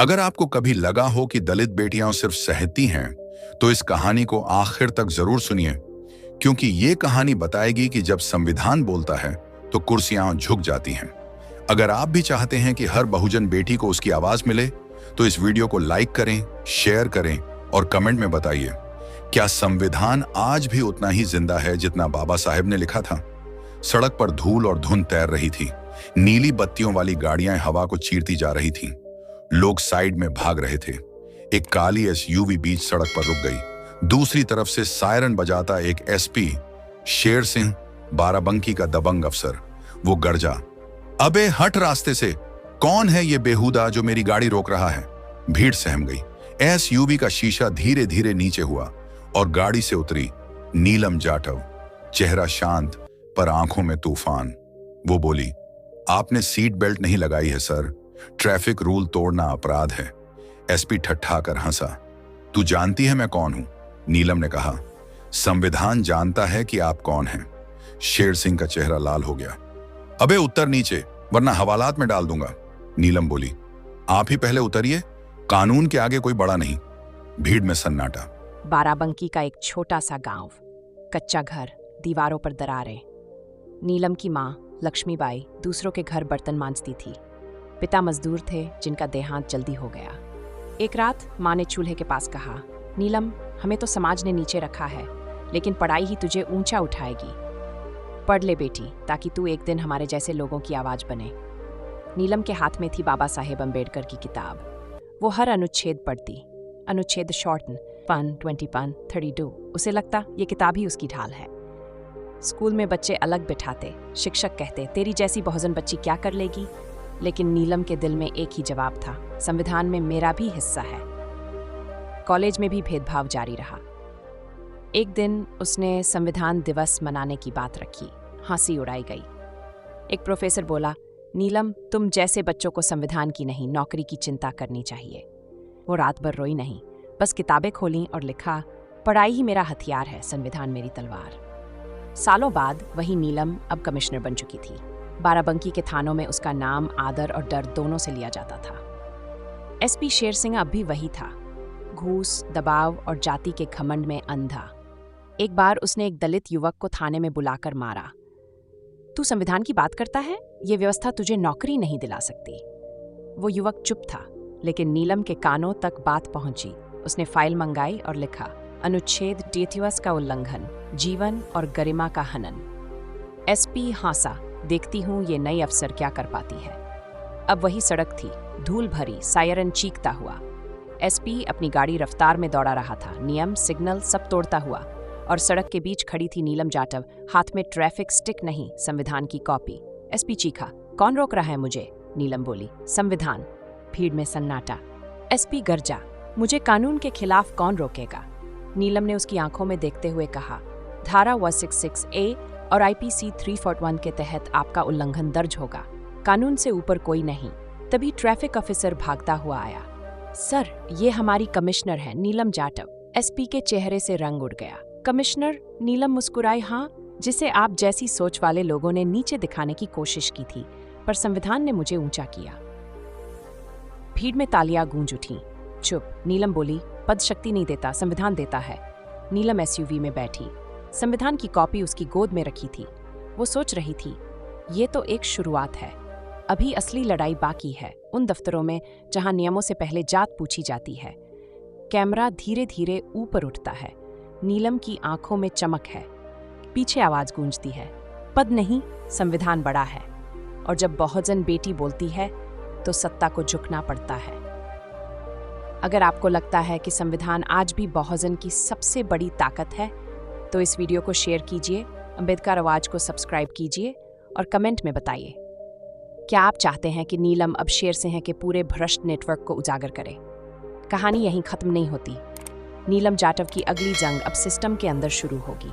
अगर आपको कभी लगा हो कि दलित बेटियां सिर्फ सहती हैं, तो इस कहानी को आखिर तक जरूर सुनिए, क्योंकि ये कहानी बताएगी कि जब संविधान बोलता है तो कुर्सियां झुक जाती हैं। अगर आप भी चाहते हैं कि हर बहुजन बेटी को उसकी आवाज मिले, तो इस वीडियो को लाइक करें, शेयर करें और कमेंट में बताइए, क्या संविधान आज भी उतना ही जिंदा है जितना बाबा साहेब ने लिखा था? सड़क पर धूल और धुंध तैर रही थी। नीली बत्तियों वाली गाड़ियां हवा को चीरती जा रही थीं। लोग साइड में भाग रहे थे। एक काली एसयूवी बीच सड़क पर रुक गई। दूसरी तरफ से सायरन बजाता एक एसपी शेर सिंह, बाराबंकी का दबंग अफसर। वो गरजा, अबे हट रास्ते से, कौन है ये बेहुदा जो मेरी गाड़ी रोक रहा है? भीड़ सहम गई। एसयूवी का शीशा धीरे धीरे नीचे हुआ और गाड़ी से उतरी नीलम जाटव। चेहरा शांत पर आंखों में तूफान। वो बोली, आपने सीट बेल्ट नहीं लगाई है सर, ट्रैफिक रूल तोड़ना अपराध है। एसपी ठट्ठा कर हंसा। तू जानती है मैं कौन हूं? नीलम ने कहा। संविधान जानता है कि आप कौन हैं। शेर सिंह का चेहरा लाल हो गया। अबे उतर नीचे, वरना हवालात में डाल दूंगा। नीलम बोली, आप ही पहले उतरिए, कानून के आगे कोई बड़ा नहीं। भीड़ में सन्नाटा। बाराबंकी का एक छोटा सा गांव, कच्चा घर, दीवारों पर दरारें। नीलम की माँ लक्ष्मीबाई दूसरों के घर बर्तन मांजती थी। पिता मजदूर थे जिनका देहांत जल्दी हो गया। एक रात माँ ने चूल्हे के पास कहा, नीलम, हमें तो समाज ने नीचे रखा है, लेकिन पढ़ाई ही तुझे ऊंचा उठाएगी। पढ़ ले बेटी, ताकि तू एक दिन हमारे जैसे लोगों की आवाज बने। नीलम के हाथ में थी बाबा साहेब अम्बेडकर की किताब। वो हर अनुच्छेद पढ़ती। अनुच्छेद शॉर्टन 1, 32। उसे लगता ये किताब ही उसकी ढाल है। स्कूल में बच्चे अलग बिठाते, शिक्षक कहते, तेरी जैसी बहुजन बच्ची क्या कर लेगी? लेकिन नीलम के दिल में एक ही जवाब था, संविधान में मेरा भी हिस्सा है। कॉलेज में भी भेदभाव जारी रहा। एक दिन उसने संविधान दिवस मनाने की बात रखी। हंसी उड़ाई गई। एक प्रोफेसर बोला, नीलम, तुम जैसे बच्चों को संविधान की नहीं, नौकरी की चिंता करनी चाहिए। वो रात भर रोई नहीं, बस किताबें खोलीं और लिखा, पढ़ाई ही मेरा हथियार है, संविधान मेरी तलवार। सालों बाद वही नीलम अब कमिश्नर बन चुकी थी। बाराबंकी के थानों में उसका नाम आदर और डर दोनों से लिया जाता था। एसपी शेर सिंह अब भी वही था, घूस, दबाव और जाति के घमंड में अंधा। एक बार उसने एक दलित युवक को थाने में बुलाकर मारा। तू संविधान की बात करता है? ये व्यवस्था तुझे नौकरी नहीं दिला सकती। वो युवक चुप था, लेकिन नीलम के कानों तक बात पहुंची। उसने फाइल मंगाई और लिखा, अनुच्छेद 33 का उल्लंघन, जीवन और गरिमा का हनन। एसपी हंसा, देखती हूँ ये नई अफसर क्या कर पाती है। अब वही सड़क थी, धूल भरी, सायरन चीखता हुआ। एसपी अपनी गाड़ी रफ्तार में दौड़ा रहा था, नियम, सिग्नल सब तोड़ता हुआ। और सड़क के बीच खड़ी थी नीलम जाटव, हाथ में ट्रैफिक स्टिक नहीं, संविधान की कॉपी। एसपी चीखा, कौन रोक रहा है मुझे? नीलम बोली, संविधान। भीड़ में सन्नाटा। एसपी गरजा, मुझे कानून के खिलाफ कौन रोकेगा? नीलम ने उसकी आंखों में देखते हुए कहा, धारा 166A और आईपीसी 341 के तहत आपका उल्लंघन दर्ज होगा। कानून से ऊपर कोई नहीं। तभी ट्रैफिक ऑफिसर भागता हुआ आया। सर, ये हमारी कमिश्नर है, नीलम जाटव। एसपी के चेहरे से रंग उड़ गया। कमिश्नर? नीलम मुस्कुराई, हाँ, जिसे आप जैसी सोच वाले लोगों ने नीचे दिखाने की कोशिश की थी, पर संविधान ने मुझे ऊंचा किया। भीड़ में तालियां गूंज उठीं। चुप, नीलम बोली, पद शक्ति नहीं देता, संविधान देता है। नीलम एसयूवी में बैठी। संविधान की कॉपी उसकी गोद में रखी थी। वो सोच रही थी, ये तो एक शुरुआत है, अभी असली लड़ाई बाकी है, उन दफ्तरों में जहां नियमों से पहले जात पूछी जाती है। कैमरा धीरे धीरे ऊपर उठता है। नीलम की आंखों में चमक है। पीछे आवाज गूंजती है, पद नहीं, संविधान बड़ा है। और जब बहुजन बेटी बोलती है तो सत्ता को झुकना पड़ता है। अगर आपको लगता है कि संविधान आज भी बहुजन की सबसे बड़ी ताकत है, तो इस वीडियो को शेयर कीजिए, अम्बेडकर आवाज को सब्सक्राइब कीजिए और कमेंट में बताइए, क्या आप चाहते हैं कि नीलम अब शेर सिंह के पूरे भ्रष्ट नेटवर्क को उजागर करे? कहानी यहीं खत्म नहीं होती। नीलम जाटव की अगली जंग अब सिस्टम के अंदर शुरू होगी।